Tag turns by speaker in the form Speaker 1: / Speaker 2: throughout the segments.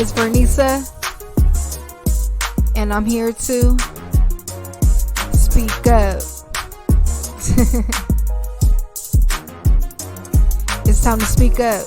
Speaker 1: It's Vernisa, and I'm here to speak up. It's time to speak up.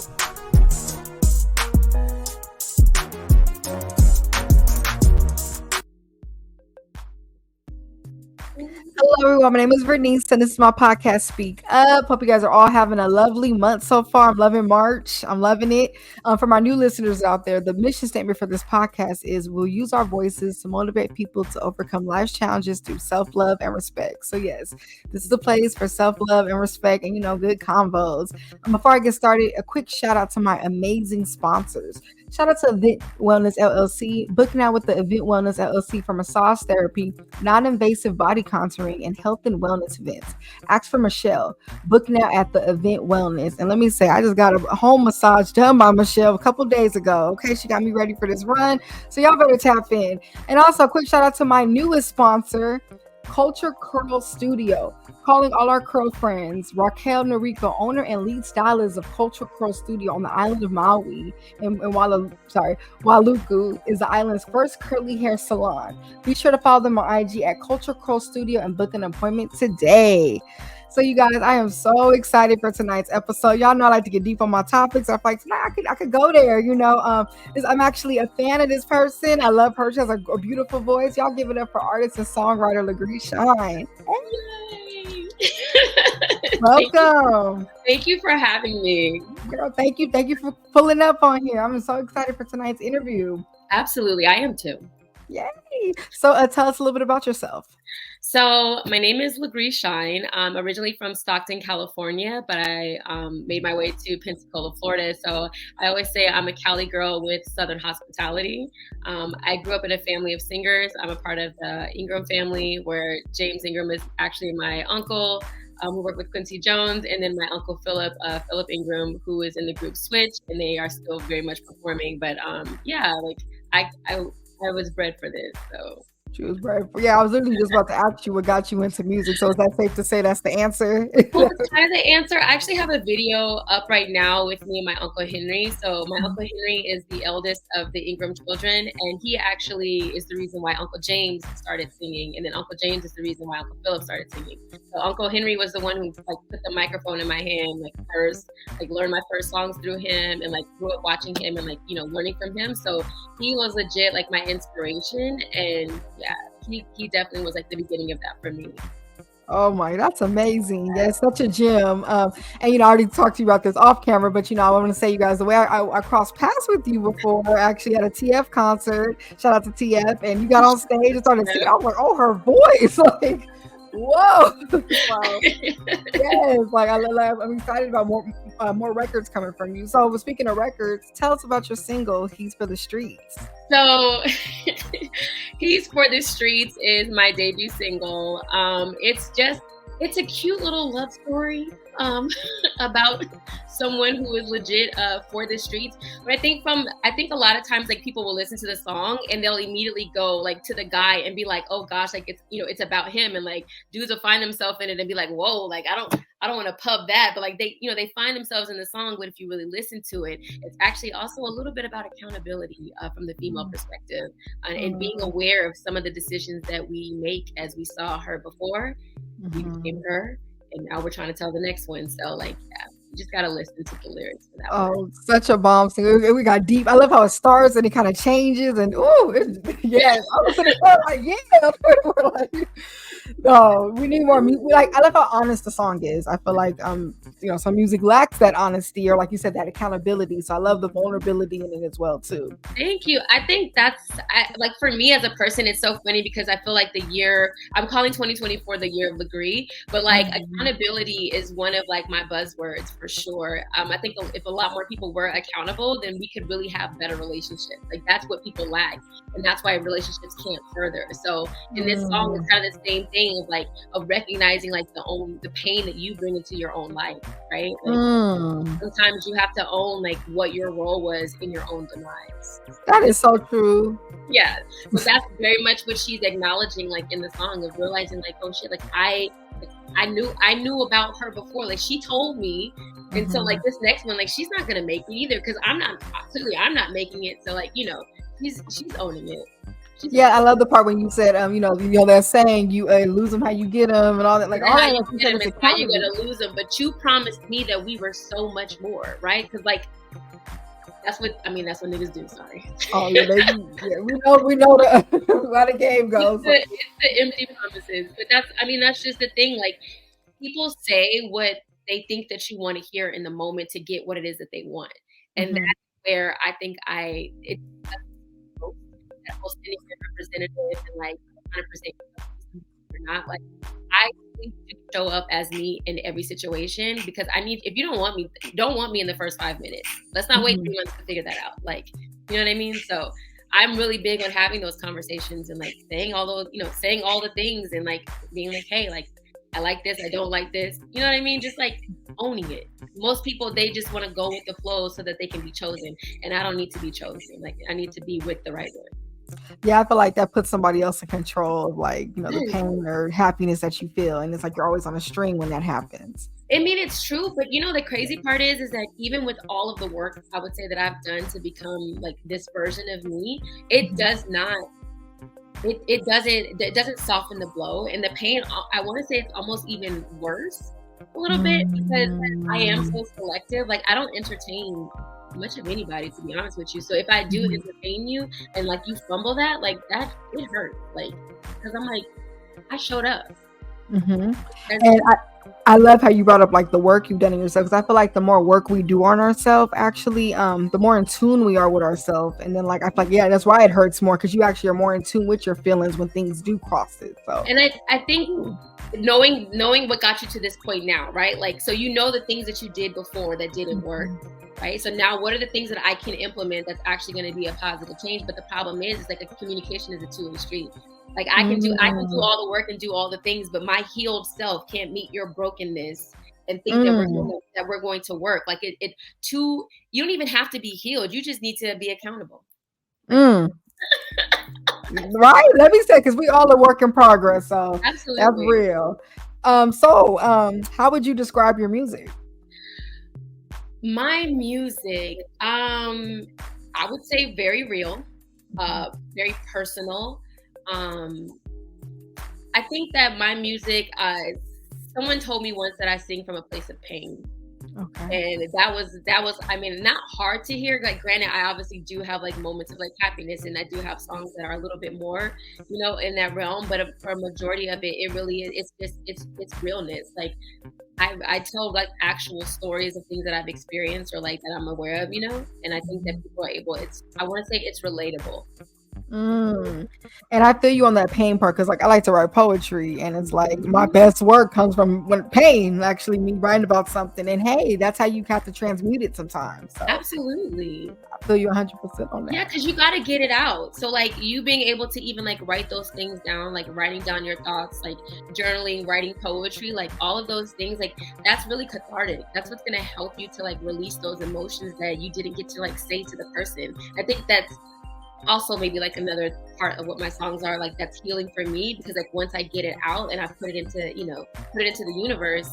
Speaker 1: Hello, everyone. My name is Vernice, and this is my podcast, Speak Up. Hope you guys are all having a lovely month so far. I'm loving March. I'm loving it. For my new listeners out there, the mission statement for this podcast is we'll use our voices to motivate people to overcome life's challenges through self-love and respect. So, yes, this is a place for self-love and respect and, good combos. Before I get started, a quick shout out to my amazing sponsors. Shout out to Event Wellness LLC, booking out with the Event Wellness LLC for massage therapy, non-invasive body contouring, and health and wellness events. Ask for Michelle, booking out at the Event Wellness. And let me say, I just got a home massage done by Michelle a couple days ago. Okay, she got me ready for this run. So y'all better tap in. And also a quick shout out to my newest sponsor, Culture Curl Studio. Calling all our curl friends, Raquel Noriko, owner and lead stylist of Culture Curl Studio on the island of Maui, and Wailuku is the island's first curly hair salon. Be sure to follow them on IG at Culture Curl Studio and book an appointment today. So you guys, I am so excited for tonight's episode. Y'all know I like to get deep on my topics. I feel like tonight I could go there, I'm actually a fan of this person. I love her. She has a beautiful voice. Y'all give it up for artist and songwriter LeGree Shine.
Speaker 2: Yay.
Speaker 1: Welcome.
Speaker 2: Thank you for having me.
Speaker 1: Girl, thank you. Thank you for pulling up on here. I'm so excited for tonight's interview.
Speaker 2: Absolutely. I am too.
Speaker 1: Yay. So tell us a little bit about yourself.
Speaker 2: So my name is LeGree Shine. I'm originally from Stockton, California, but I made my way to Pensacola, Florida. So I always say I'm a Cali girl with Southern hospitality. I grew up in a family of singers. I'm a part of the Ingram family, where James Ingram is actually my uncle, who worked with Quincy Jones, and then my uncle Philip Ingram, who is in the group Switch, and they are still very much performing. But I was bred for this, so.
Speaker 1: She was brave. Yeah, I was literally just about to ask you what got you into music. So is that safe to say that's the answer?
Speaker 2: Well, that's kind of the answer. I actually have a video up right now with me and my Uncle Henry. So my Uncle Henry is the eldest of the Ingram children, and he actually is the reason why Uncle James started singing, and then Uncle James is the reason why Uncle Philip started singing. So Uncle Henry was the one who put the microphone in my hand, learned my first songs through him, and grew up watching him and learning from him. So he was legit my inspiration, and yeah, he definitely was the beginning of that for me.
Speaker 1: Oh my, that's amazing. Yeah, such a gem. And I already talked to you about this off camera, but I want to say, you guys, the way I crossed paths with you before, actually at a TF concert. Shout out to TF, and you got on stage and started singing. I was like, oh, her voice, whoa. Wow. Yes, I'm excited about more records coming from you. So speaking of records, tell us about your single, He's for the Streets.
Speaker 2: So He's for the Streets is my debut single. It's a cute little love story about someone who is legit for the streets. But I think a lot of times people will listen to the song and they'll immediately go to the guy and be like, oh gosh, it's about him, and dudes will find themselves in it and be like, whoa, I don't want to pub that, but they find themselves in the song. But if you really listen to it, it's actually also a little bit about accountability from the female perspective, and being aware of some of the decisions that we make. As we saw her before, we became her, and now we're trying to tell the next one. So you just got to listen to the lyrics for that.
Speaker 1: Oh, such a bomb singer. We got deep. I love how it starts and it kind of changes, and yes, I was no, we need more music. I love how honest the song is. I feel like some music lacks that honesty, or like you said, that accountability. So I love the vulnerability in it as well too.
Speaker 2: Thank you. I think that's for me as a person, it's so funny because I feel the year, I'm calling 2024 the year of LeGree, but accountability is one of my buzzwords for sure. I think if a lot more people were accountable, then we could really have better relationships. That's what people lack, and that's why relationships can't further. So in this song, it's kind of the same thing of recognizing the pain that you bring into your own life, right? Sometimes you have to own what your role was in your own demise.
Speaker 1: That is so true.
Speaker 2: Yeah, so that's very much what she's acknowledging in the song, of realizing oh shit, I knew about her before. Like she told me. And so like this next one, like she's not gonna make it either because I'm not making it. So like, you know, she's owning it.
Speaker 1: Yeah, I love the part when you said, you know, that saying, you lose them how you get them and all that. Like all that.
Speaker 2: You get them is how you're gonna lose them. But you promised me that we were so much more, right? Because like that's what niggas do. Sorry.
Speaker 1: Oh yeah, we know how the game goes.
Speaker 2: It's the empty promises, but that's just the thing. Like people say what they think that you want to hear in the moment to get what it is that they want, and that's where I think it's that most innocent representative and like 100% or not. Like I need to show up as me in every situation because if you don't want me in the first 5 minutes. Let's not wait 3 months to figure that out. Like, you know what I mean? So I'm really big on having those conversations and like saying all the things and like being like, hey, like I like this, I don't like this. You know what I mean? Just like owning it. Most people, they just want to go with the flow so that they can be chosen. And I don't need to be chosen. Like I need to be with the right one.
Speaker 1: Yeah, I feel like that puts somebody else in control of like, you know, the pain or happiness that you feel. And it's like you're always on a string when that happens.
Speaker 2: I mean, it's true, but you know, the crazy part is that even with all of the work I would say that I've done to become like this version of me, it does not, it doesn't soften the blow. And the pain, I want to say it's almost even worse a little bit because I am so selective. Like I don't entertain much of anybody, to be honest with you. So if I do entertain you and like you fumble that, like that, it hurts. Like, because I'm like, I showed up.
Speaker 1: And I love how you brought up like the work you've done in yourself, because I feel like the more work we do on ourselves, actually, the more in tune we are with ourselves. And then like I feel like, yeah, that's why it hurts more, because you actually are more in tune with your feelings when things do cross it. So,
Speaker 2: and I think knowing what got you to this point now, right? Like, so you know the things that you did before that didn't work. Right. So now what are the things that I can implement that's actually going to be a positive change? But the problem is like a communication is a two-way street. Like I can do all the work and do all the things, but my healed self can't meet your brokenness and think that we're going to work. Like you don't even have to be healed. You just need to be accountable.
Speaker 1: Right. Let me say, because we all are work in progress. So
Speaker 2: absolutely.
Speaker 1: That's real. How would you describe your music?
Speaker 2: My music, I would say very real, very personal. I think that my music, someone told me once that I sing from a place of pain. Okay. And that was, I mean, not hard to hear. Like, granted, I obviously do have like moments of like happiness, and I do have songs that are a little bit more, you know, in that realm. But for a majority of it, it really is. It's realness. Like, I tell like actual stories of things that I've experienced or like that I'm aware of, you know. And I think that people are able. I want to say it's relatable.
Speaker 1: And I feel you on that pain part, because like I like to write poetry, and it's like my best work comes from when pain, actually me writing about something, and hey, that's how you have to transmute it sometimes. So
Speaker 2: absolutely,
Speaker 1: I feel you 100% on that.
Speaker 2: Yeah, because you got to get it out. So like you being able to even like write those things down, like writing down your thoughts, like journaling, writing poetry, like all of those things, like that's really cathartic. That's what's gonna help you to like release those emotions that you didn't get to like say to the person. I think that's also maybe like another part of what my songs are, like that's healing for me, because like once I get it out and I put it into the universe,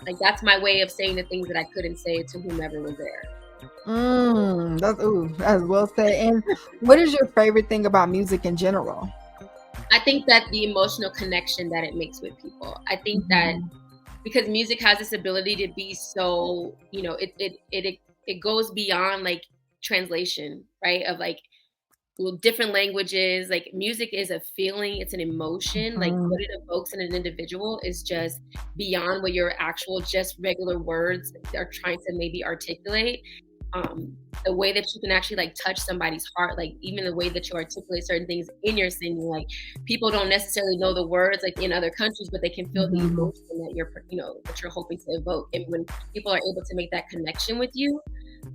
Speaker 2: like that's my way of saying the things that I couldn't say to whomever was there.
Speaker 1: That's well said. And what is your favorite thing about music in general?
Speaker 2: I think that the emotional connection that it makes with people. I think that because music has this ability to be so, you know, it goes beyond like translation, right? Of like different languages. Like music is a feeling, it's an emotion. Like what it evokes in an individual is just beyond what your actual just regular words are trying to maybe articulate. The way that you can actually like touch somebody's heart, like even the way that you articulate certain things in your singing, like people don't necessarily know the words like in other countries, but they can feel the emotion that you're hoping to evoke. And when people are able to make that connection with you,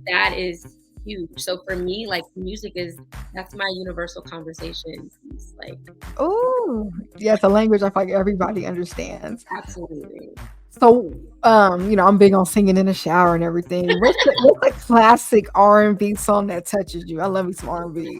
Speaker 2: that is huge. So for me, like music that's my universal conversation piece. Like,
Speaker 1: yeah, it's a language I feel like everybody understands.
Speaker 2: Absolutely.
Speaker 1: So, I'm big on singing in the shower and everything. What's a classic R&B song that touches you? I love me some R&B.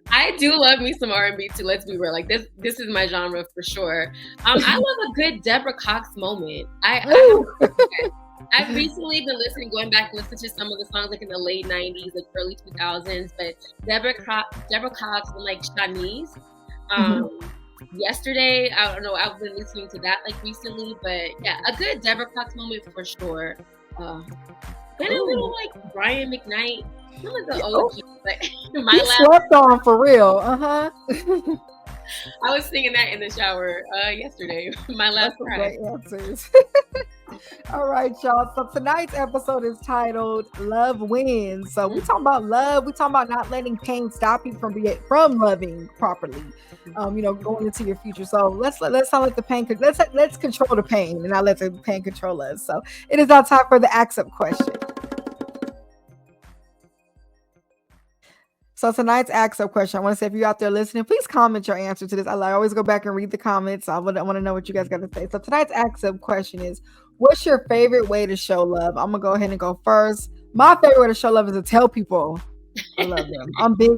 Speaker 2: I do love me some R&B too. Let's be real. Like this is my genre for sure. I love a good Deborah Cox moment. I've recently been going back and listening to some of the songs like in the late 90s, like early 2000s. But Deborah Cox and like Shanice. Yesterday, I don't know, I've been listening to that like recently, but yeah, a good Deborah Cox moment for sure. Then a little like Brian McKnight, some of the OGs, but
Speaker 1: my slept on for real.
Speaker 2: I was singing that in the shower yesterday. My last cry.
Speaker 1: Great answers. All right, y'all. So tonight's episode is titled "Love Wins." So we talking about love. We talking about not letting pain stop you from loving properly. Going into your future. So let's not let the pain. Let's control the pain and not let the pain control us. So it is our time for the Ask Up question. So tonight's Ask Up question, I want to say if you're out there listening, please comment your answer to this. I always go back and read the comments. I want to know what you guys got to say. So tonight's Ask Up question is, what's your favorite way to show love? I'm going to go ahead and go first. My favorite way to show love is to tell people I love them.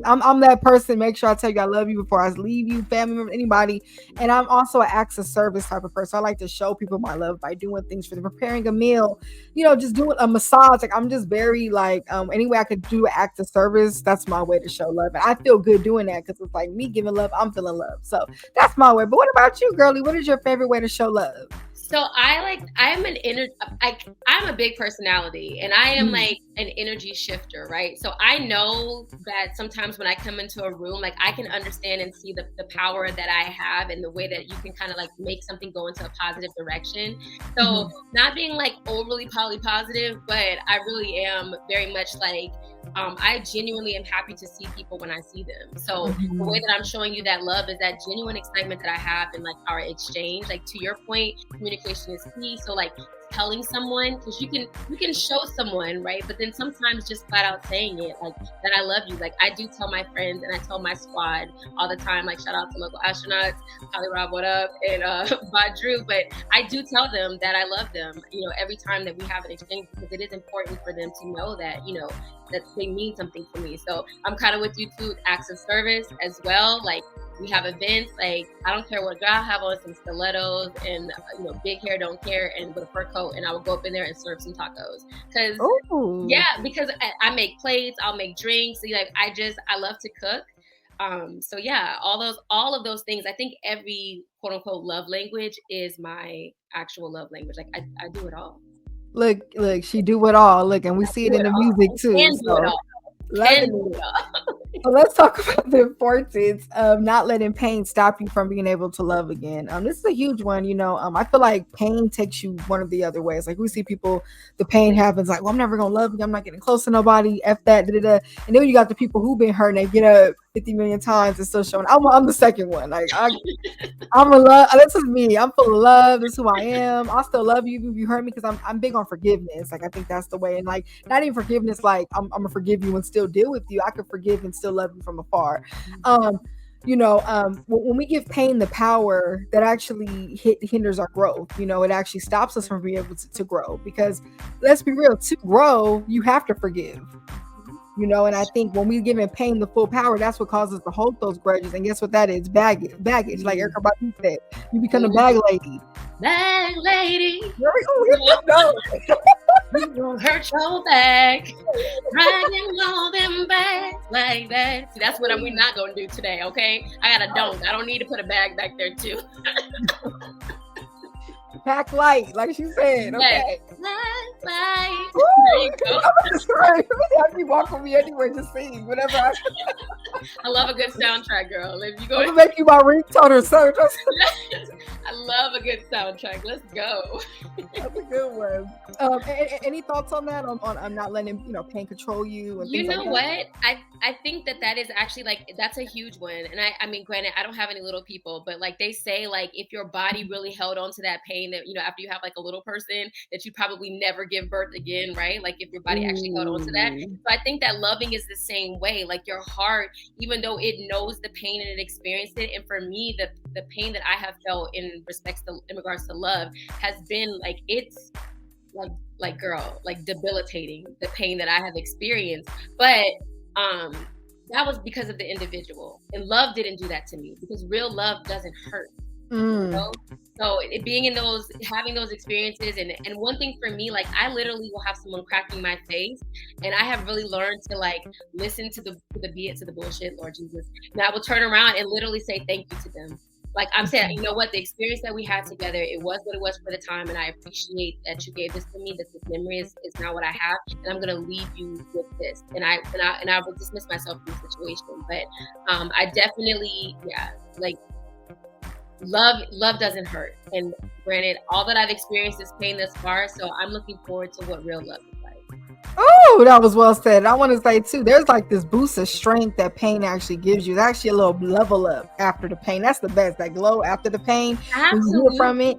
Speaker 1: I'm that person. Make sure I tell you I love you before I leave you, family member, anybody. And I'm also an acts of service type of person. I like to show people my love by doing things for them, preparing a meal, just doing a massage. Like I'm just very like any way I could do an act of service. That's my way to show love, and I feel good doing that because it's like me giving love. I'm feeling love, so that's my way. But what about you, girlie? What is your favorite way to show love?
Speaker 2: So I'm a big personality, and I am like an energy shifter, right? So I know that sometimes when I come into a room, like I can understand and see the power that I have and the way that you can kind of like make something go into a positive direction. So not being like overly positive, but I really am very much like, I genuinely am happy to see people when I see them. So the way that I'm showing you that love is that genuine excitement that I have in like our exchange. Like to your point, communication is key. So like telling someone, because you can show someone, right? But then sometimes just flat out saying it, like that I love you. Like I do tell my friends and I tell my squad all the time, like shout out to local astronauts, Holly Rob, what up, and Badru. But I do tell them that I love them, every time that we have an exchange, because it is important for them to know that, that they mean something to me. So I'm kind of with you too, acts of service as well. Like we have events, like I don't care what I have on, some stilettos and big hair, don't care, and with a fur coat, and I will go up in there and serve some tacos. Because I make plates, I'll make drinks. Like I love to cook. So yeah, all of those things. I think every quote unquote love language is my actual love language. Like I do it all.
Speaker 1: Look, she do it all. Look, and we see it in the music too. So let's talk about the importance of not letting pain stop you from being able to love again. This is a huge one. I feel like pain takes you one of the other ways. Like we see people, the pain happens like, well, I'm never gonna love you. I'm not getting close to nobody. F that. And then you got the people who've been hurt and they get up 50 million times and still showing. I'm the second one. Like I'm a love. This is me. I'm full of love. This is who I am. I still love you if you hurt me because I'm big on forgiveness. Like I think that's the way. And like not even forgiveness. Like I'm gonna forgive you and still deal with you. I could forgive and still love you from afar. When we give pain the power, that actually hinders our growth. It actually stops us from being able to grow. Because let's be real, to grow, you have to forgive. And I think when we give pain the full power, that's what causes us to hold those grudges. And guess what that is? Baggage. Like Erykah Badu said, you become a bag lady.
Speaker 2: Bag lady.
Speaker 1: Here we go.
Speaker 2: You gon' hurt your back, dragging all them bags like that. See, that's what we're not gonna do today, okay? I don't need to put a bag back there too.
Speaker 1: Pack light, like she said. Okay.
Speaker 2: Pack light.
Speaker 1: Ooh, there you go. I be walking me anywhere to sing, whatever.
Speaker 2: I love a good soundtrack, girl. If you go,
Speaker 1: I'm gonna make you my ringtone or something.
Speaker 2: I love a good soundtrack. Let's go.
Speaker 1: That's a good one. Any thoughts on that? On not letting pain control you? And
Speaker 2: you know like what? I think that is actually like that's a huge one. And I mean, granted, I don't have any little people, but like they say, like if your body really held on to that pain, that after you have like a little person, that you probably never give birth again, right? Like if your body actually held on to that. So I think that loving is the same way. Like your heart, even though it knows the pain and it experienced it, and for me, the pain that I have felt in regards to love has been like, it's like girl, like debilitating, the pain that I have experienced. But that was because of the individual, and love didn't do that to me, because real love doesn't hurt. You know? So being in having those experiences, and one thing for me, like I literally will have someone cracking my face, and I have really learned to like listen to the bullshit, Lord Jesus, and I will turn around and literally say thank you to them. Like I'm saying, you know what, the experience that we had together, it was what it was for the time, and I appreciate that you gave this to me. That this memory is now what I have, and I'm gonna leave you with this. And I will dismiss myself from the situation. But I definitely, like love doesn't hurt. And granted, all that I've experienced is pain thus far, so I'm looking forward to what real love is like.
Speaker 1: Oh, that was well said. I want to say too, there's like this boost of strength that pain actually gives you. It's actually a little level up after the pain. That's the best, that glow after the pain.
Speaker 2: Absolutely.
Speaker 1: When you heal from it.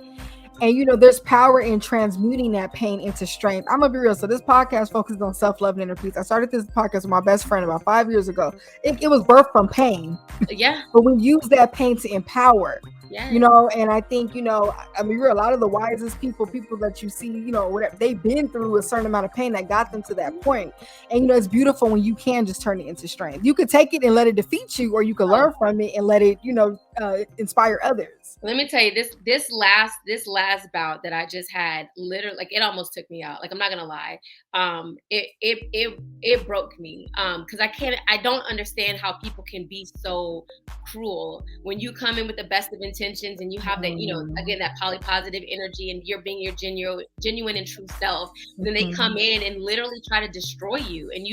Speaker 1: And you know, there's power in transmuting that pain into strength. I'm gonna be real. So this podcast focuses on self-love and inner peace. I started this podcast with my best friend about 5 years ago. It was birthed from pain.
Speaker 2: Yeah.
Speaker 1: But we use that pain to empower.
Speaker 2: Yeah.
Speaker 1: You know, and I think, you know, I mean, you're a lot of the wisest people that you see, you know, whatever they've been through a certain amount of pain that got them to that point. And, you know, it's beautiful when you can just turn it into strength. You could take it and let it defeat you, or you could learn from it and let it, you know, inspire others.
Speaker 2: Let me tell you, this last bout that I just had, literally, like it almost took me out. Like I'm not gonna lie, it broke me. Because I don't understand how people can be so cruel when you come in with the best of intentions and you have that, you know, again, that poly-positive energy, and you're being your genuine and true self. Then they come in and literally try to destroy you, and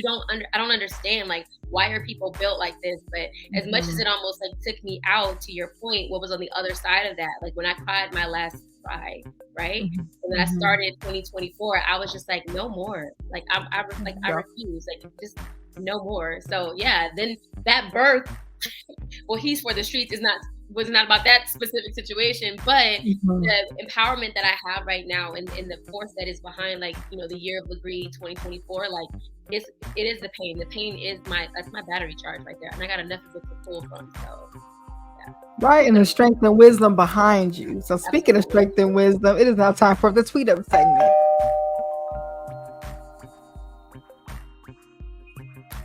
Speaker 2: I don't understand, like, why are people built like this? But as much as it almost like took me out, to your point, what was on the other side of that? Like when I cried my last cry, right? And then I started 2024, I was just like, no more. Like I refuse, like just no more. So yeah, then that birth, well, He's for the Streets was not about that specific situation, but the empowerment that I have right now, and the force that is behind, like, you know, the year of LeGree 2024, like it is the pain. The pain is that's my battery charge right there, and I got enough of it to pull from. So yeah.
Speaker 1: Right, and the strength and wisdom behind you. So speaking of strength and wisdom, it is now time for the tweet up segment.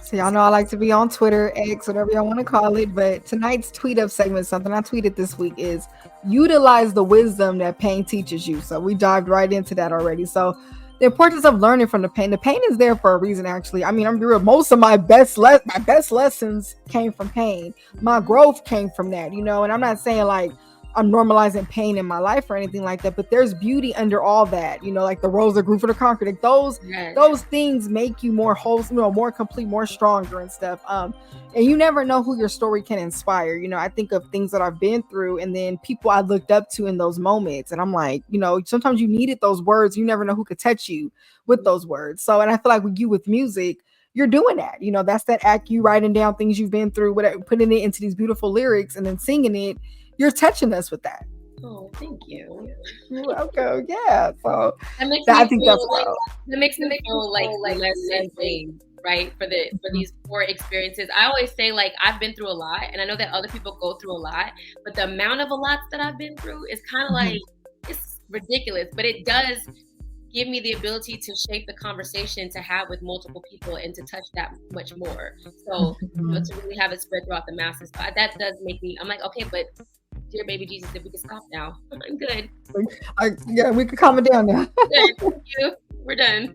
Speaker 1: So y'all know I like to be on Twitter, X, whatever y'all want to call it. But tonight's tweet up segment, something I tweeted this week, is utilize the wisdom that pain teaches you. So we dived right into that already. So the importance of learning from the pain. The pain is there for a reason, actually. I mean, I'm real. Most of my best lessons came from pain. My growth came from that, you know. And I'm not saying like I'm normalizing pain in my life or anything like that, but there's beauty under all that, you know, like the rose that grew for the concrete. Like those things make you more wholesome, you know, more complete, more stronger and stuff. And you never know who your story can inspire. You know, I think of things that I've been through, and then people I looked up to in those moments, and I'm like, you know, sometimes you needed those words. You never know who could touch you with those words. So, and I feel like with music, you're doing that. You know, that's that act, you writing down things you've been through, whatever, putting it into these beautiful lyrics and then singing it. You're touching us with that.
Speaker 2: Oh, thank you.
Speaker 1: You're welcome. Yeah. So
Speaker 2: that makes me feel like less insane, right? For these 4 experiences. I always say, like, I've been through a lot, and I know that other people go through a lot, but the amount of a lot that I've been through is kind of like, it's ridiculous, but it does give me the ability to shape the conversation to have with multiple people and to touch that much more. So you know, to really have it spread throughout the masses. So that does make me, I'm like, okay, but dear baby Jesus, if we can stop now, I'm good.
Speaker 1: Yeah, we could calm it down now.
Speaker 2: Thank you. We're done.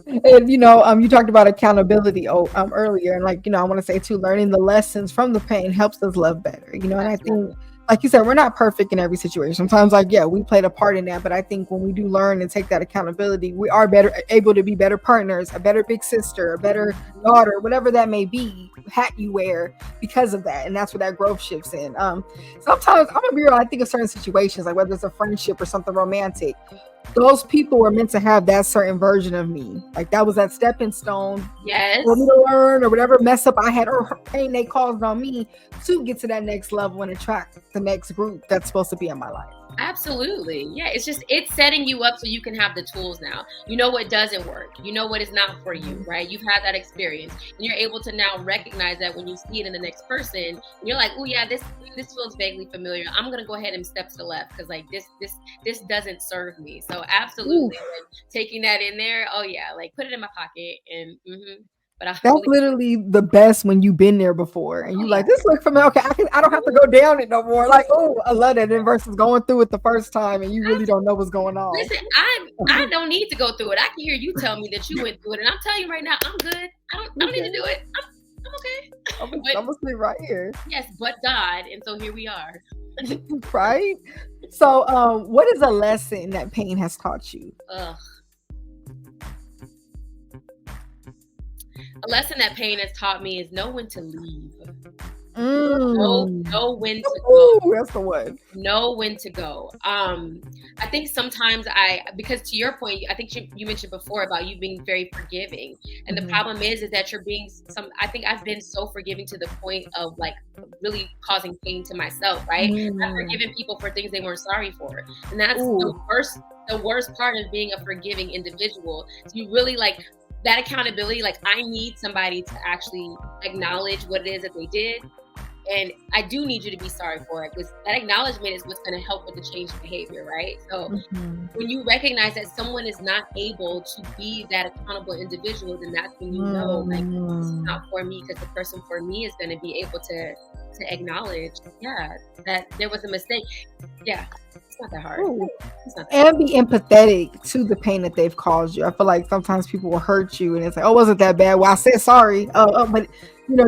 Speaker 1: And you know, you talked about accountability earlier, and like, you know, I want to say too, learning the lessons from the pain helps us love better. You know, and I think, like you said, we're not perfect in every situation. Sometimes, like, yeah, we played a part in that, but I think when we do learn and take that accountability, we are able to be better partners, a better big sister, a better daughter, whatever that may be, hat you wear because of that. And that's where that growth shifts in. Sometimes, I'm gonna be real, I think of certain situations, like whether it's a friendship or something romantic, those people were meant to have that certain version of me. Like that was that stepping stone.
Speaker 2: Yes.
Speaker 1: For me to learn, or whatever mess up I had or pain they caused on me to get to that next level and attract the next group that's supposed to be in my life.
Speaker 2: Absolutely. Yeah. It's setting you up so you can have the tools now. You know what doesn't work. You know what is not for you, right? You've had that experience. And you're able to now recognize that when you see it in the next person, and you're like, oh yeah, this feels vaguely familiar. I'm gonna go ahead and step to the left because like this doesn't serve me. So absolutely like, taking that in there, oh yeah, like put it in my pocket and but I
Speaker 1: That's
Speaker 2: really
Speaker 1: literally the best when you've been there before and
Speaker 2: oh
Speaker 1: you
Speaker 2: yeah.
Speaker 1: like, this looks familiar. Okay, I don't have to go down it no more. Like, oh, I love that. And versus going through it the first time and you really don't know what's going on.
Speaker 2: Listen, I don't need to go through it. I can hear you tell me that you went through it, and I'm telling you right now, I'm good. I don't need to do it. I'm okay.
Speaker 1: I'm gonna sit right here.
Speaker 2: Yes, but God, and so here we are.
Speaker 1: Right? So what is a lesson that pain has taught you?
Speaker 2: Ugh. A lesson that pain has taught me is know when to leave. Know when to go.
Speaker 1: That's the one.
Speaker 2: Know when to go. I think sometimes because to your point, I think you mentioned before about you being very forgiving, and the problem is that you're being I think I've been so forgiving to the point of like really causing pain to myself, right? I've forgiven people for things they weren't sorry for, and that's the worst part of being a forgiving individual. So you really like that accountability. Like I need somebody to actually acknowledge what it is that they did. And I do need you to be sorry for it because that acknowledgement is what's going to help with the change in behavior, right? So when you recognize that someone is not able to be that accountable individual, then that's when you know, like, this is not for me because the person for me is going to be able to acknowledge, that there was a mistake. Yeah, it's not that hard. It's not that hard.
Speaker 1: And be empathetic to the pain that they've caused you. I feel like sometimes people will hurt you and it's like, oh, wasn't that bad? Well, I said sorry. But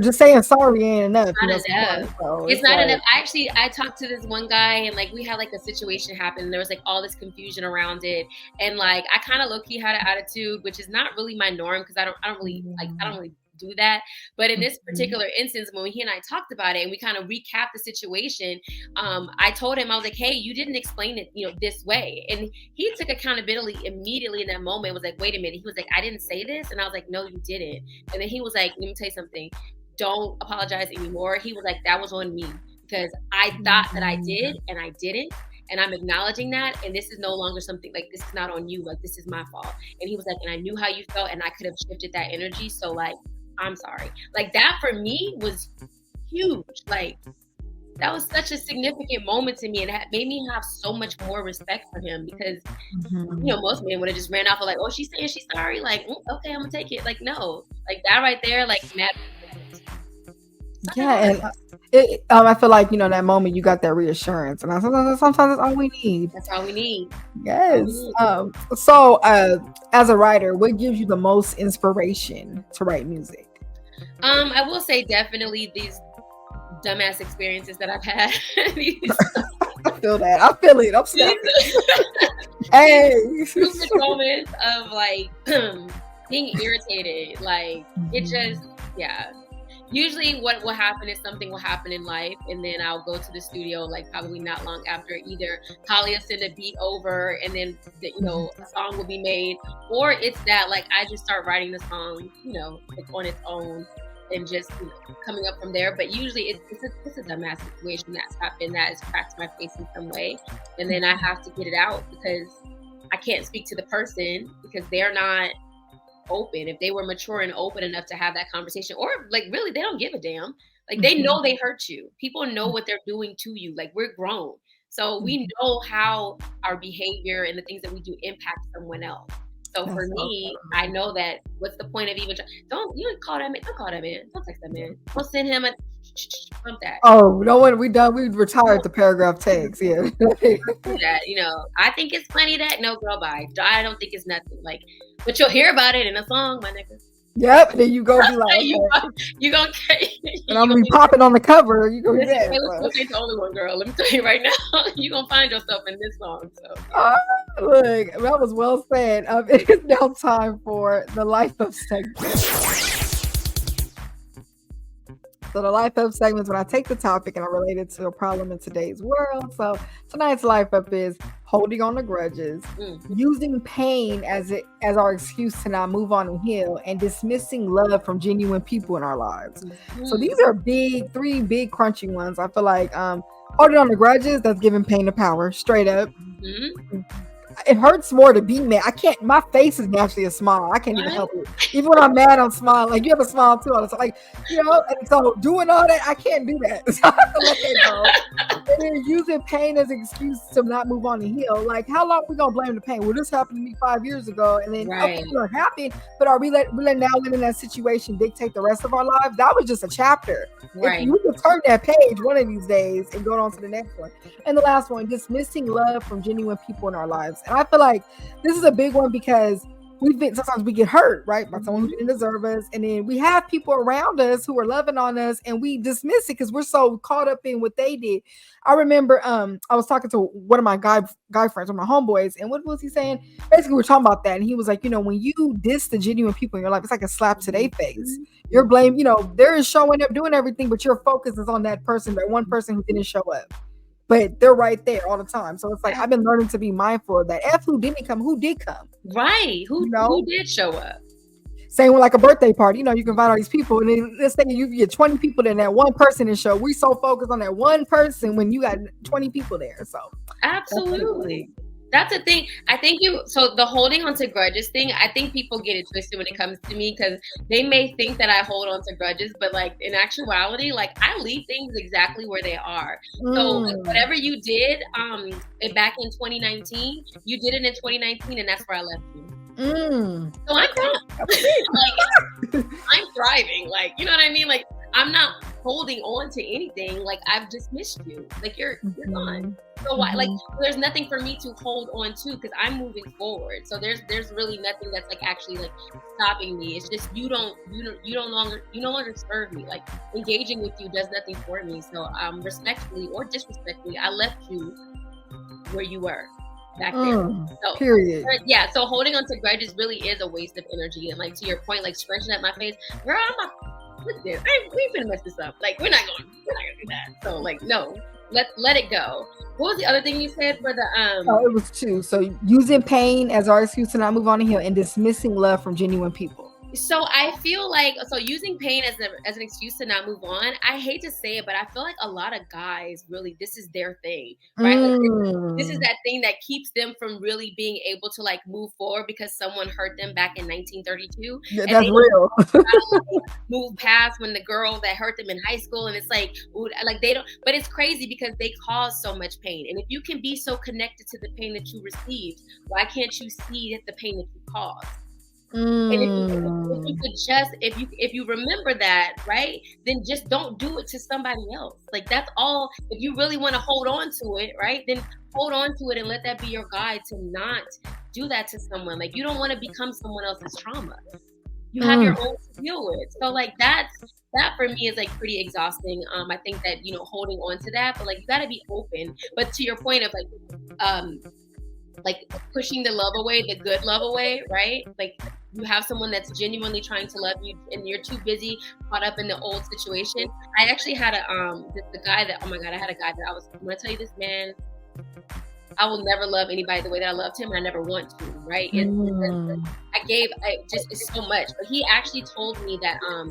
Speaker 1: just saying sorry ain't enough.
Speaker 2: It's not enough. I talked to this one guy and like we had like a situation happen and there was like all this confusion around it. And like I kind of low-key had an attitude, which is not really my norm because I don't really do that. But in this particular instance, when he and I talked about it and we kind of recapped the situation, I told him, I was like, hey, you didn't explain it, this way. And he took accountability immediately in that moment. Was like, wait a minute. He was like, I didn't say this. And I was like, no, you didn't. And then he was like, let me tell you something. Don't apologize anymore. He was like, that was on me because I thought that I did and I didn't. And I'm acknowledging that. And this is no longer something like, this is not on you. Like, this is my fault. And he was like, and I knew how you felt and I could have shifted that energy. So like, I'm sorry. Like that for me was huge. Like that was such a significant moment to me and it made me have so much more respect for him because, most men would have just ran off of like, oh, she's saying she's sorry. Like, okay, I'm gonna take it. Like, no, like that right there, like matters.
Speaker 1: Yeah, and I feel like that moment you got that reassurance, and sometimes that's all we need.
Speaker 2: That's all we need.
Speaker 1: Yes. So, as a writer, what gives you the most inspiration to write music?
Speaker 2: I will say definitely these dumbass experiences that I've had.
Speaker 1: I feel that. I feel it. I'm sorry. Hey.
Speaker 2: Stupid moments of like being irritated. Like it just, Usually what will happen is something will happen in life and then I'll go to the studio like probably not long after. Either Holly will send a beat over and then a song will be made, or it's that like I just start writing the song like on its own and just coming up from there. But usually it's a dumbass situation that's happened that has cracked my face in some way, and then I have to get it out because I can't speak to the person because they're not open. If they were mature and open enough to have that conversation, or like really they don't give a damn, like they know they hurt you. People know what they're doing to you. Like we're grown, so we know how our behavior and the things that we do impact someone else. So for me, I know that what's the point of even don't call that man, don't call that man, don't text that man, don't send him a bump that.
Speaker 1: Oh, no one, we retired the paragraph text. Yeah.
Speaker 2: That, I think it's funny that no girl bye. I don't think it's nothing. Like, but you'll hear about it in a song, my nigga.
Speaker 1: Yep, and then you go be like,
Speaker 2: you gonna
Speaker 1: and I'm gonna be popping on the cover. You go be there.
Speaker 2: This ain't the only one, girl. Let me tell you right now, you gonna find yourself in this song. So
Speaker 1: look, that was well said. It is now time for the life of segment. So the life up segment is when I take the topic and I relate it to a problem in today's world. So tonight's life up is, holding on to grudges, using pain as our excuse to not move on and heal, and dismissing love from genuine people in our lives. So these are three big crunchy ones. I feel like holding on to grudges, that's giving pain the power, straight up. It hurts more to be mad. I can't. My face is naturally a smile. I can't even help it. Even when I'm mad, I'm smiling. Like, you have a smile too. It's like, and so doing all that, I can't do that. So I have to let that go. And then using pain as an excuse to not move on and heal. Like, how long are we gonna blame the pain? Well, this happened to me 5 years ago, and then okay, it happened. But are we now letting that situation dictate the rest of our lives? That was just a chapter. Right. We can turn that page one of these days and go on to the next one. And the last one, dismissing love from genuine people in our lives. And I feel like this is a big one because sometimes we get hurt, right, by someone who didn't deserve us, and then we have people around us who are loving on us, and we dismiss it because we're so caught up in what they did. I remember I was talking to one of my guy friends, one of my homeboys, and what was he saying? Basically, we were talking about that, and he was like, when you diss the genuine people in your life, it's like a slap to their face. You're blamed, they're showing up, doing everything, but your focus is on that one person who didn't show up. But they're right there all the time. So it's like, I've been learning to be mindful of that. Who didn't come, who did come?
Speaker 2: Right. Who did show up?
Speaker 1: Same with like a birthday party. You can invite all these people. And then let's say you get 20 people in that one person in show. We so focused on that one person when you got 20 people there. So
Speaker 2: absolutely. That's the thing. I think so the holding on to grudges thing, I think people get it twisted when it comes to me because they may think that I hold on to grudges, but like in actuality, like I leave things exactly where they are. So whatever you did back in 2019, you did it in 2019 and that's where I left you. So I'm I'm thriving. Like, you know what I mean? Like, I'm not holding on to anything. Like, I've dismissed you. Like, you're gone. So why? Like, there's nothing for me to hold on to because I'm moving forward. So there's really nothing that's like actually like stopping me. It's just you no longer serve me. Like, engaging with you does nothing for me. So respectfully or disrespectfully, I left you where you were back there. So,
Speaker 1: period.
Speaker 2: Yeah. So holding on to grudges really is a waste of energy. And like to your point, like scrunching at my face, girl, look at this. We finna mess this up. Like we're not gonna do that. So like no. Let it go. What was the other thing you said for the
Speaker 1: it was 2. So using pain as our excuse to not move on and heal, and dismissing love from genuine people.
Speaker 2: So I feel like using pain as an excuse to not move on. I hate to say it, but I feel like a lot of guys really this is their thing, right? Like, this is that thing that keeps them from really being able to like move forward because someone hurt them back in 1932.
Speaker 1: Yeah, that's real.
Speaker 2: Move past when the girl that hurt them in high school, and it's like they don't. But it's crazy because they cause so much pain, and if you can be so connected to the pain that you received, why can't you see the pain that you caused? And if you remember that, right, then just don't do it to somebody else. Like that's all. If you really want to hold on to it, right, then hold on to it and let that be your guide to not do that to someone. Like you don't want to become someone else's trauma. You have your own to deal with. So like that for me is like pretty exhausting. I think that holding on to that, but like you got to be open. But to your point of like pushing the love away, the good love away, right? Like you have someone that's genuinely trying to love you and you're too busy caught up in the old situation. I actually had I'm gonna tell you this, man, I will never love anybody the way that I loved him, and I never want to, right? It's so much. But he actually told me that I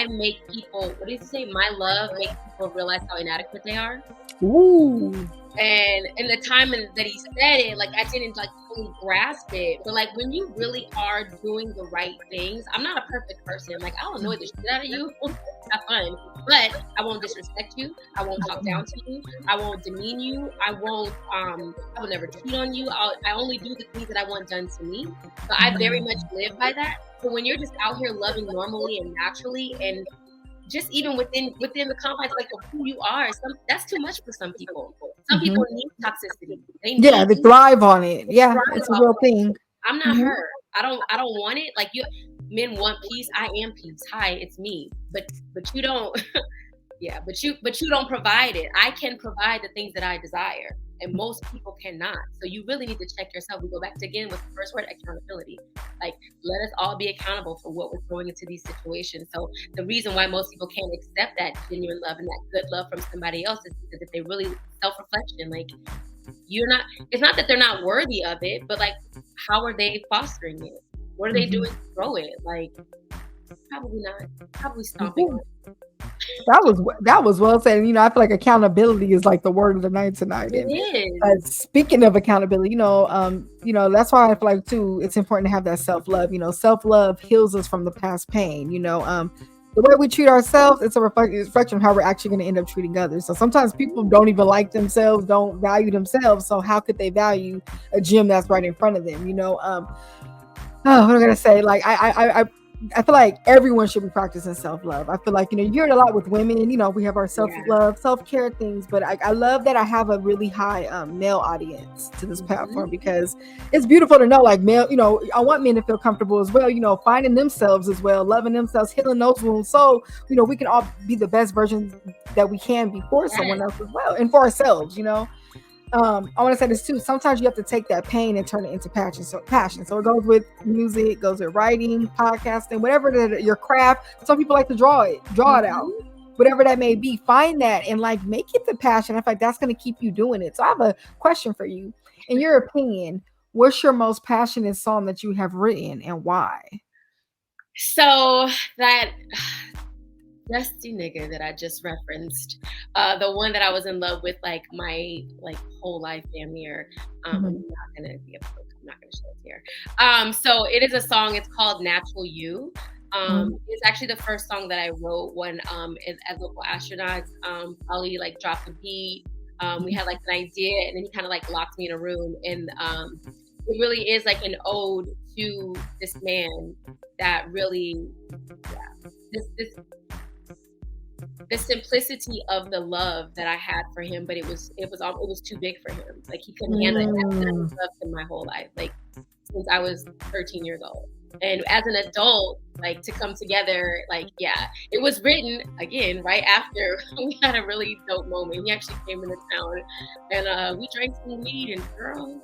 Speaker 2: make people, what did he say? My love makes people realize how inadequate they are.
Speaker 1: Ooh.
Speaker 2: And in the time that he said it, like I didn't like fully grasp it. But like when you really are doing the right things, I'm not a perfect person. Like I will annoy the shit out of you. Have fun. But I won't disrespect you. I won't talk down to you. I won't demean you. I will never cheat on you. I only do the things that I want done to me. So I very much live by that. So when you're just out here loving normally and naturally and just even within the confines of who you are, that's too much for some people. Some people need toxicity.
Speaker 1: They thrive on it. Yeah, it's a real thing.
Speaker 2: I'm not her. I don't want it. Like men want peace. I am peace. Hi, it's me. But you don't. Yeah, but you don't provide it. I can provide the things that I desire, and most people cannot. So you really need to check yourself. We go back to again with the first word, accountability. Like let us all be accountable for what we're throwing into these situations. So the reason why most people can't accept that genuine love and that good love from somebody else is because if they really self-reflection, like it's not that they're not worthy of it, but like, how are they fostering it? What are they doing to grow it? Like, probably not. Probably stomping on it.
Speaker 1: That was well said. And, I feel like accountability is like the word of the night tonight.
Speaker 2: It
Speaker 1: And
Speaker 2: is.
Speaker 1: speaking of accountability, that's why I feel like too, it's important to have that self-love. Self-love heals us from the past pain. The way we treat ourselves, it's a reflection of how we're actually going to end up treating others. So sometimes people don't even like themselves, don't value themselves. So how could they value a gym that's right in front of them? What am I gonna say? Like I feel like everyone should be practicing self-love. I feel like, you hear it a lot with women, we have our self-love, self-care things, but I love that I have a really high male audience to this platform, because it's beautiful to know, like, male, I want men to feel comfortable as well, finding themselves as well, loving themselves, healing those wounds. So, we can all be the best versions that we can be for someone else as well, and for ourselves, I want to say this too. Sometimes you have to take that pain and turn it into passion. So it goes with music, it goes with writing, podcasting, whatever your craft. Some people like to draw it out, whatever that may be. Find that and like make it the passion. In fact, that's going to keep you doing it. So I have a question for you. In your opinion, what's your most passionate song that you have written and why?
Speaker 2: So that dusty nigga that I just referenced, the one that I was in love with like my whole life damn near. I'm not gonna be able to, I'm not gonna show it here. So it is a song, it's called Natural You. It's actually the first song that I wrote when as local astronauts, Ali like dropped the beat. We had like an idea, and then he kind of like locked me in a room, and it really is like an ode to this man that really, the simplicity of the love that I had for him, but it was too big for him. Like he couldn't handle it. I've loved him my whole life, like since I was 13 years old. And as an adult, like to come together, like, yeah, it was written again right after we had a really dope moment. He actually came into town, and we drank some weed, and girl,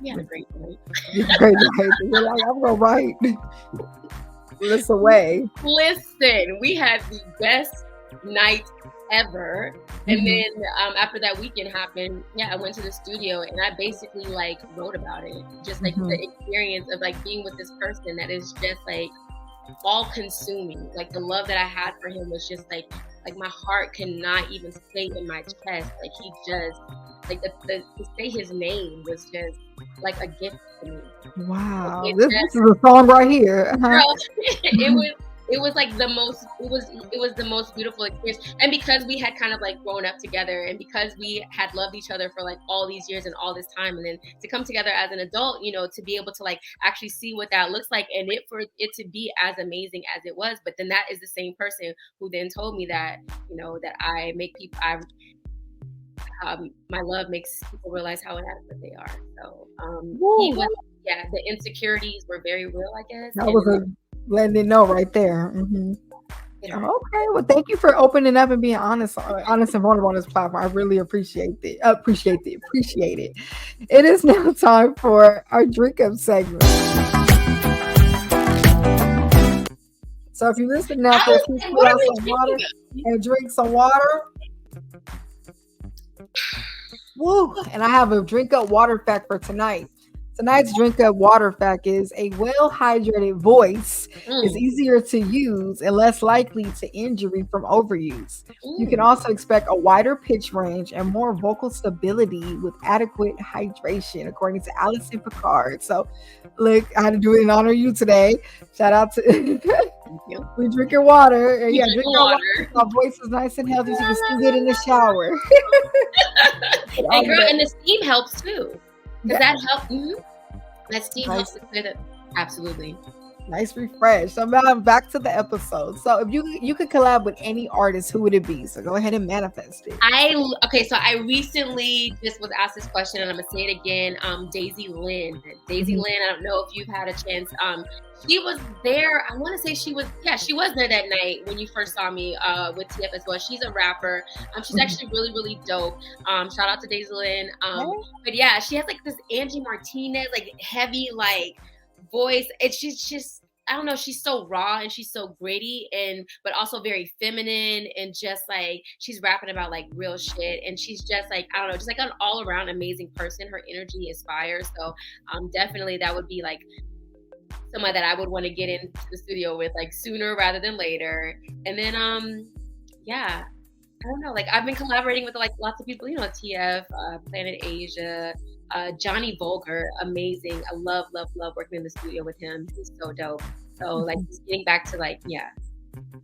Speaker 2: we had a great night.
Speaker 1: Great night. You're like, I'm gonna write this away.
Speaker 2: Listen, we had the best night ever. And then after that weekend happened, I went to the studio and I basically like wrote about it. Just like the experience of like being with this person that is just like all consuming. Like the love that I had for him was just like my heart cannot even stay in my chest. Like he just like to say his name was just like a gift to me.
Speaker 1: Wow, like, this is a song right here.
Speaker 2: Girl, it was like it was the most beautiful experience. And because we had kind of like grown up together, and because we had loved each other for like all these years and all this time, and then to come together as an adult, to be able to like actually see what that looks like, and for it to be as amazing as it was. But then that is the same person who then told me that, that I make people, my love makes people realize how inadequate they are. So he was, the insecurities were very real, I guess.
Speaker 1: That was letting it know right there. Okay, well, thank you for opening up and being honest and vulnerable on this platform. I really appreciate it. Appreciate it. It is now time for our drink up segment. So if you listen out there, please pull out some water and drink some water. Woo! And I have a drink up water fact for tonight. Tonight's drink up water fact is a well-hydrated voice is easier to use and less likely to injury from overuse. You can also expect a wider pitch range and more vocal stability with adequate hydration, according to Alison Picard. So, look, I had to do it in honor of you today. Shout out to we drinking water. Yeah, drinking water. My voice is nice and healthy, so you can still get in the shower.
Speaker 2: And girl, and the steam helps too. Does that help? That steam helps to clear the. Absolutely.
Speaker 1: Nice refresh. So now back to the episode. So if you could collab with any artist, who would it be? So go ahead and manifest it.
Speaker 2: So I recently just was asked this question, and I'm gonna say it again. Daisy Lynn. Daisy Lynn. I don't know if you've had a chance. She was there. I want to say she was there that night when you first saw me with TF as well. She's a rapper. She's actually really, really dope. Shout out to Daisy Lynn. But yeah, she has like this Angie Martinez, like heavy, like voice. It's just I don't know, she's so raw and she's so gritty but also very feminine, and just like she's rapping about like real shit, and she's just like, I don't know, just like an all around amazing person. Her energy is fire. So definitely that would be like someone that I would want to get into the studio with like sooner rather than later. And then yeah, I don't know, like I've been collaborating with like lots of people, TF, Planet Asia, Johnny Vulgar, amazing. I love working in the studio with him. He's so dope. So like just getting back to like,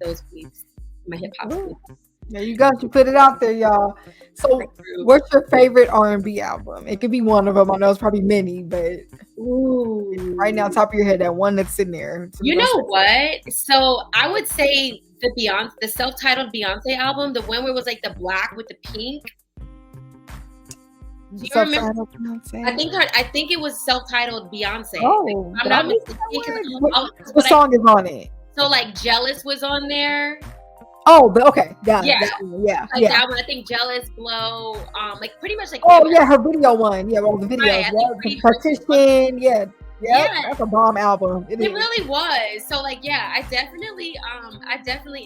Speaker 2: those beats, my hip hop beats.
Speaker 1: There you go. You put it out there, y'all. So what's your favorite R&B album? It could be one of them. I know it's probably many, but right now, top of your head, that one that's in there.
Speaker 2: You know what? So I would say the self-titled Beyonce album, the one where it was like the black with the pink. Do you remember? I think it was self-titled Beyonce.
Speaker 1: Oh,
Speaker 2: I'm not mistaken.
Speaker 1: What song is on it?
Speaker 2: So like Jealous was on there.
Speaker 1: Oh, but okay,
Speaker 2: that one, I think Jealous, Glow, like pretty much like.
Speaker 1: Oh yeah, her video one, all the videos, Partition, that's a bomb album.
Speaker 2: It really was. So like, I definitely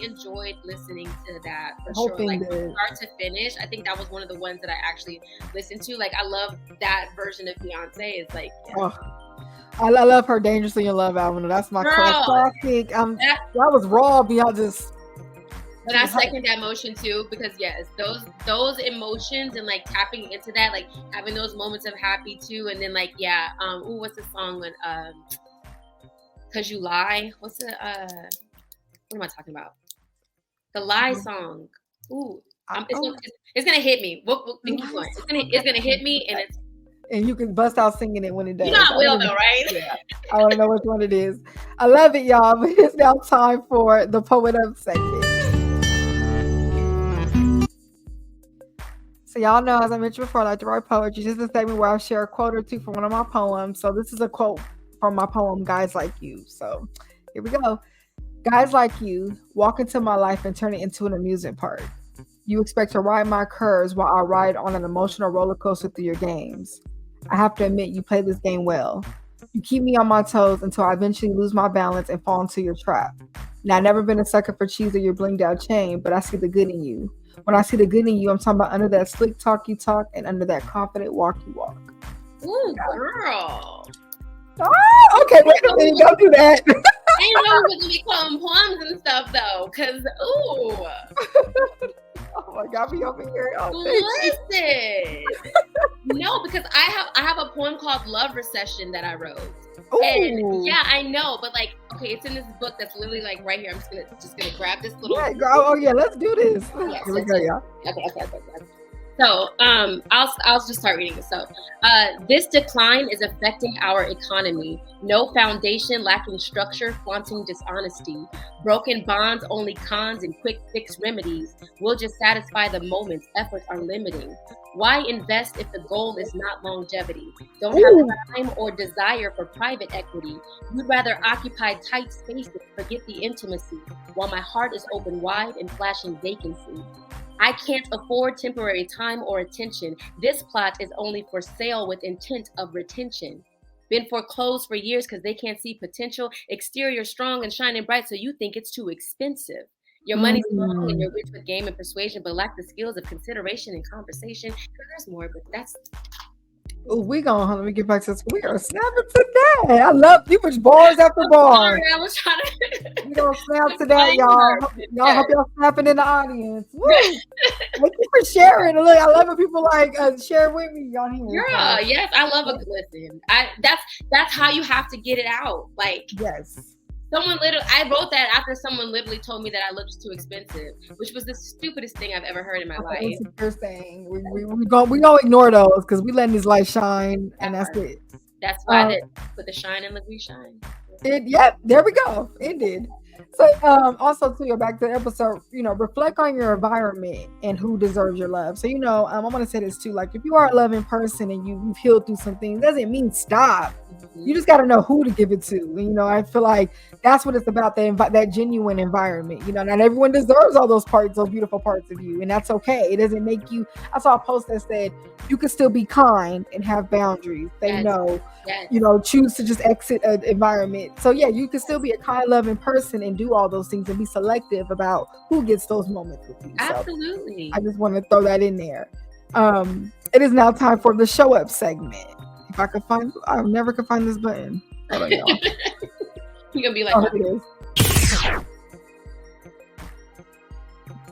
Speaker 2: enjoyed listening to that for sure. Like from start to finish, I think that was one of the ones that I actually listened to. Like I love that version of Beyonce. It's like.
Speaker 1: I love her Dangerously in Love album. That's my classic. That was raw beyond just.
Speaker 2: But I second that motion too, because yes, those emotions and like tapping into that, like having those moments of happy too, and then like what's the song when 'Cause You Lie? What's the what am I talking about? The Lie song. Ooh, it's gonna hit me. We'll keep going. It's gonna hit me,
Speaker 1: and you can bust out singing it when it does.
Speaker 2: You know I will though, right?
Speaker 1: Yeah. I want to know which one it is. I love it, y'all. But it's now time for the Poet Up segment. So y'all know, as I mentioned before, I like to write poetry. This is a segment where I share a quote or two from one of my poems. So this is a quote from my poem, Guys Like You. So here we go. Guys like you walk into my life and turn it into an amusement park. You expect to ride my curves while I ride on an emotional roller coaster through your games. I have to admit, you play this game well. You keep me on my toes until I eventually lose my balance and fall into your trap. Now, I've never been a sucker for cheese or your blinged out chain, but I see the good in you. When I see the good in you, I'm talking about under that slick talk you talk and under that confident walk you walk.
Speaker 2: Ooh, girl.
Speaker 1: Oh, okay, wait a minute. Don't do that.
Speaker 2: I didn't know we were going to be calling poems and stuff, though, because, ooh.
Speaker 1: Oh, my God, we over here.
Speaker 2: Listen. No, because I have a poem called Love Recession that I wrote.
Speaker 1: Ooh.
Speaker 2: And I know, but like, okay, it's in this book that's literally like right here. I'm just gonna grab this little.
Speaker 1: Yeah, girl. Oh yeah, let's do this.
Speaker 2: Yes,
Speaker 1: here we go, y'all.
Speaker 2: Okay. So, I'll just start reading it. So, this decline is affecting our economy. No foundation, lacking structure, flaunting dishonesty. Broken bonds, only cons and quick fix remedies. Will just satisfy the moments. Efforts are limiting. Why invest if the goal is not longevity? Don't have time or desire for private equity. You'd rather occupy tight spaces, forget the intimacy, while my heart is open wide and flashing vacancy. I can't afford temporary time or attention. This plot is only for sale with intent of retention. Been foreclosed for years because they can't see potential. Exterior strong and shining bright, so you think it's too expensive. Your money's long and you're rich with game and persuasion, but lack the skills of consideration and conversation. There's more, but that's.
Speaker 1: Oh, let me get back to this. We are snapping today. I love you, much bars after bars.
Speaker 2: Sorry, I was trying to.
Speaker 1: We gonna snap to that, y'all. Y'all hope y'all snapping in the audience. Woo. Thank you for sharing. Look, I love when people like share with me. Y'all hear?
Speaker 2: Yeah, yes, I love a listen. That's how you have to get it out. Like
Speaker 1: yes.
Speaker 2: I wrote that after someone literally told me that I looked too expensive, which was the stupidest thing I've ever heard in my life.
Speaker 1: That's what you're saying. We gonna ignore those because we letting these lights shine, and that's it.
Speaker 2: That's why they put the shine in LeGree Shine.
Speaker 1: Yep, there we go. It did. So also too, back to the episode, reflect on your environment and who deserves your love. So I want to say this too, like if you are a loving person and you've healed through some things, doesn't mean stop. You just got to know who to give it to. You know, I feel like that's what it's about, that genuine environment. You know, not everyone deserves all those parts, those beautiful parts of you. And that's okay. It doesn't make you, I saw a post that said, you can still be kind and have boundaries. They know, you know, choose to just exit an environment. So yeah, you can still be a kind, loving person and do all those things and be selective about who gets those moments with you.
Speaker 2: Absolutely.
Speaker 1: So I just want to throw that in there. It is now time for the show up segment. If I could find, I never could find this button. Hold on, y'all.
Speaker 2: You're gonna be like,
Speaker 1: oh, it is.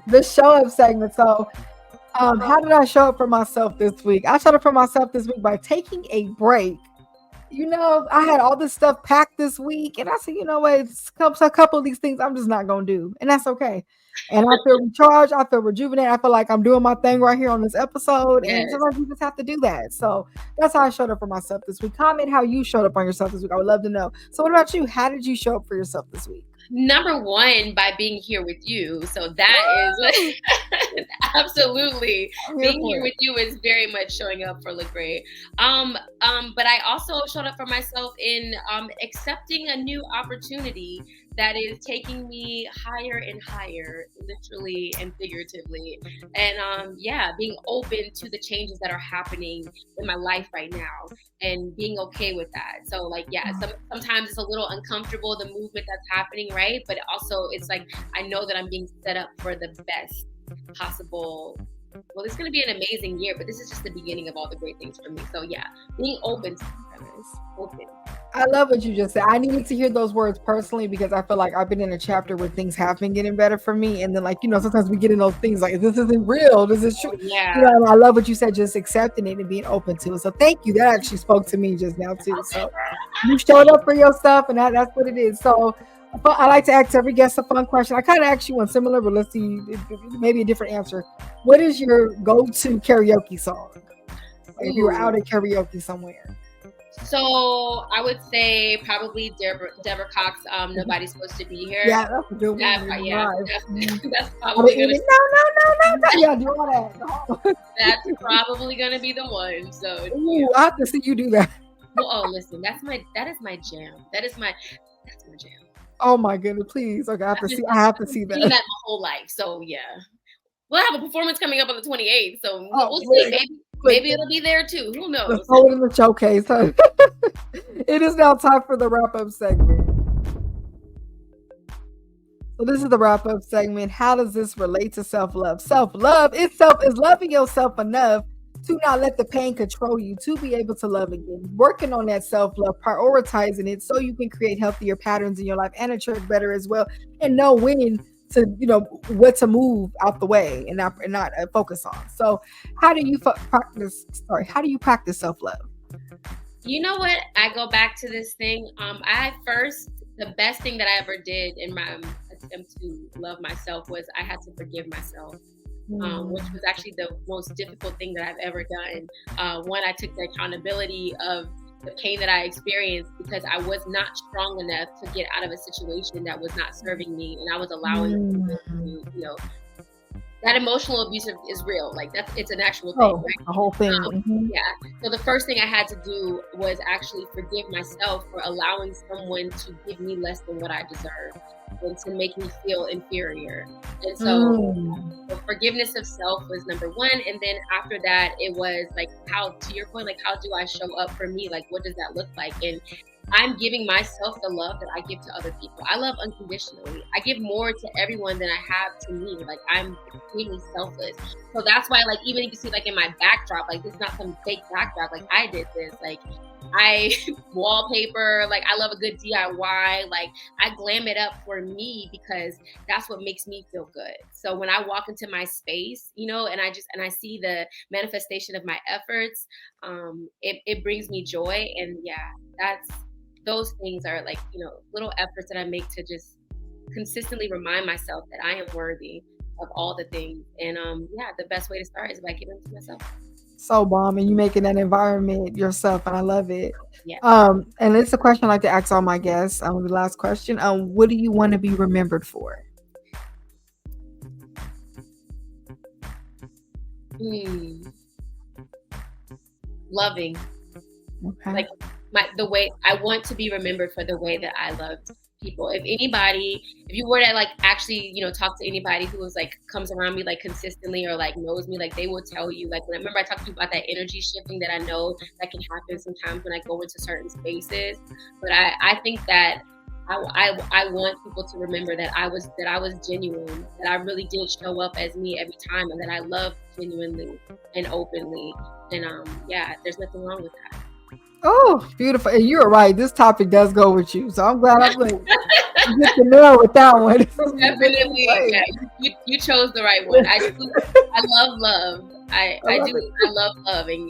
Speaker 1: The show up segment. So, how did I show up for myself this week? I showed up for myself this week by taking a break. You know, I had all this stuff packed this week, and I said, you know what, a couple of these things I'm just not gonna do, and that's okay. And I feel recharged, I feel rejuvenated, I feel like I'm doing my thing right here on this episode, and sometimes you just have to do that. So that's how I showed up for myself this week. Comment how you showed up on yourself this week. I would love to know. So what about you? How did you show up for yourself this week?
Speaker 2: Number one, by being here with you. So that is absolutely being here with you is very much showing up for LeGree. But I also showed up for myself in accepting a new opportunity that is taking me higher and higher, literally and figuratively. And being open to the changes that are happening in my life right now and being okay with that. So like, sometimes it's a little uncomfortable, the movement that's happening, right? But also it's like, I know that I'm being set up for the best possible. Well, it's going to be an amazing year, but this is just the beginning of all the great things for me. So yeah, being open to open.
Speaker 1: I love what you just said. I needed to hear those words personally because I feel like I've been in a chapter where things have been getting better for me. And then, like, you know, sometimes we get in those things like, this isn't real. This is true.
Speaker 2: Yeah.
Speaker 1: You know, and I love what you said, just accepting it and being open to it. So thank you. That actually spoke to me just now, too. So you showed up for your stuff, and that's what it is. So I like to ask every guest a fun question. I kind of asked you one similar, but let's see, maybe a different answer. What is your go-to karaoke song? Like if you were out at karaoke somewhere.
Speaker 2: So I would say probably Deborah Cox. Nobody's supposed to be here.
Speaker 1: Yeah, that's a good one.
Speaker 2: That's probably gonna.
Speaker 1: No. Yeah, do all that.
Speaker 2: That's probably gonna be the one. So
Speaker 1: ooh, I have to see you do that.
Speaker 2: Oh, listen, that is my jam. That's my jam.
Speaker 1: Oh my goodness, please. Okay, I have to see that.
Speaker 2: I've seen that my whole life. So yeah, we'll have a performance coming up on the 28th. So we'll see. Maybe it'll be there too. Who knows?
Speaker 1: Let's throw it in the showcase. It is now time for the wrap-up segment. So this is the wrap-up segment. How does this relate to self-love? Self-love itself is loving yourself enough to not let the pain control you, to be able to love again. Working on that self-love, prioritizing it so you can create healthier patterns in your life and attract better as well, and know when to, you know, what to move out the way and not focus on. So how do you practice self-love?
Speaker 2: You know what? I go back to this thing. The best thing that I ever did in my attempt to love myself was I had to forgive myself. Which was actually the most difficult thing that I've ever done. One, I took the accountability of the pain that I experienced because I was not strong enough to get out of a situation that was not serving me, and I was allowing you know, that emotional abuse is real. Like it's an actual thing, right?
Speaker 1: The whole thing.
Speaker 2: Yeah. So the first thing I had to do was actually forgive myself for allowing someone to give me less than what I deserved and to make me feel inferior. And so the forgiveness of self was number one. And then after that, it was like, how, to your point, like, how do I show up for me? Like, what does that look like? And I'm giving myself the love that I give to other people. I love unconditionally. I give more to everyone than I have to me. Like, I'm completely selfless. So that's why, like, even if you see, like, in my backdrop, like, this is not some fake backdrop. Like, I did this. Like, I wallpaper, like, I love a good DIY. Like, I glam it up for me because that's what makes me feel good. So when I walk into my space, you know, and I see the manifestation of my efforts, it brings me joy. And yeah, those things are, like, you know, little efforts that I make to just consistently remind myself that I am worthy of all the things. And the best way to start is by giving it to myself.
Speaker 1: So bomb, and you making that environment yourself, and I love it.
Speaker 2: Yeah.
Speaker 1: And it's a question I like to ask all my guests. The last question. What do you want to be remembered for?
Speaker 2: Loving.
Speaker 1: Okay.
Speaker 2: Like, the way I want to be remembered for the way that I loved people. If you were to like actually, talk to anybody who was like comes around me like consistently or like knows me, like they will tell you, like, when I remember I talked to you about that energy shifting that I know that can happen sometimes when I go into certain spaces. But I think that I want people to remember that I was genuine, that I really did show up as me every time, and that I loved genuinely and openly. And yeah, there's nothing wrong with that.
Speaker 1: Oh, beautiful. And you're right. This topic does go with you. So I'm glad I'm like get the nail with that one.
Speaker 2: Definitely, yeah. You chose the right one. I love love. I love love, and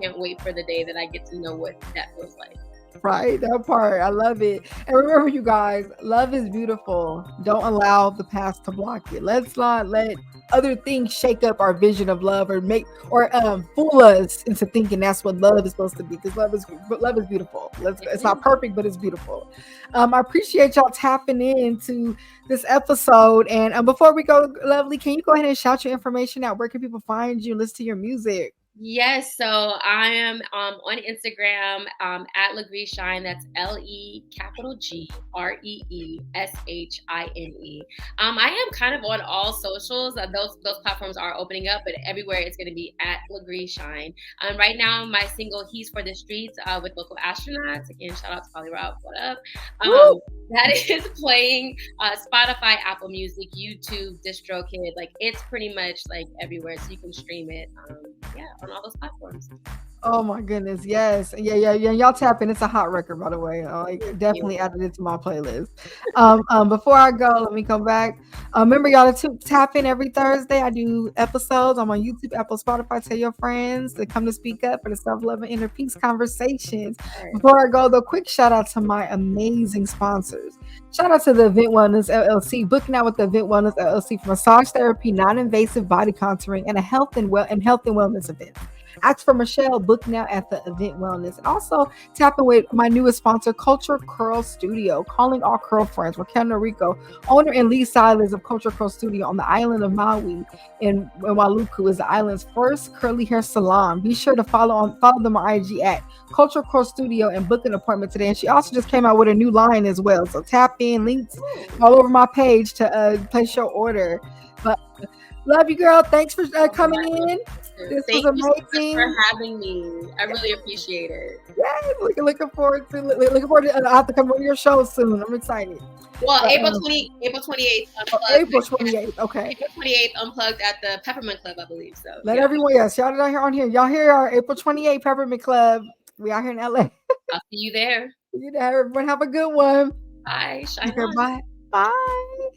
Speaker 2: can't wait for the day that I get to know what that feels like.
Speaker 1: Right, that part. I love it. And remember, you guys, love is beautiful. Don't allow the past to block it. Let's not let other things shake up our vision of love or fool us into thinking that's what love is supposed to be. Because love is beautiful. It's not perfect, but it's beautiful. I appreciate y'all tapping into this episode. And before we go, Lovely, can you go ahead and shout your information out? Where can people find you and listen to your music?
Speaker 2: Yes, so I am on Instagram at LeGree Shine. That's LeGreeshine. I am kind of on all socials. Those platforms are opening up, but everywhere it's going to be at LeGree Shine. Right now, my single "He's for the Streets" with Local Astronauts. Again, shout out to Polly Rob. What up? That is playing Spotify, Apple Music, YouTube, DistroKid. Like, it's pretty much like everywhere, so you can stream it. On all those platforms.
Speaker 1: Oh my goodness, yes, yeah. Y'all tap in. It's a hot record, by the way. I definitely added it to my playlist. Before I go, let me come back. Remember, y'all to tap in every Thursday. I do episodes. I'm on YouTube, Apple, Spotify. Tell your friends to come to Speak Up for the self-love and inner peace conversations. Right. Before I go, though, quick shout out to my amazing sponsors. Shout out to the Event Wellness LLC, booking out with the Event Wellness LLC for massage therapy, non-invasive body contouring, and a health and wellness event. Ask for Michelle, book now at the Event Wellness. And also tapping with my newest sponsor, Culture Curl Studio, calling all curl friends. Raquel Norrico, owner and lead stylist of Culture Curl Studio on the island of Maui in Waluku, is the island's first curly hair salon. Be sure to follow them on IG at Culture Curl Studio and book an appointment today. And she also just came out with a new line as well. So tap in, links all over my page to place your order. But love you, girl. Thanks for coming in. This was amazing.
Speaker 2: Thank you so much for having me. I really appreciate it.
Speaker 1: Yeah, looking forward to. I have to come on your show soon. I'm excited.
Speaker 2: Well, April 28th.
Speaker 1: April 28th. Okay.
Speaker 2: April 28th, unplugged at the Peppermint Club, I believe. So
Speaker 1: let everyone, shout it out here on here. Y'all hear our April 28th Peppermint Club. We out here in LA.
Speaker 2: I'll see you there.
Speaker 1: See you there. Everyone have a good one.
Speaker 2: Bye.
Speaker 1: Shine on. Bye. Bye.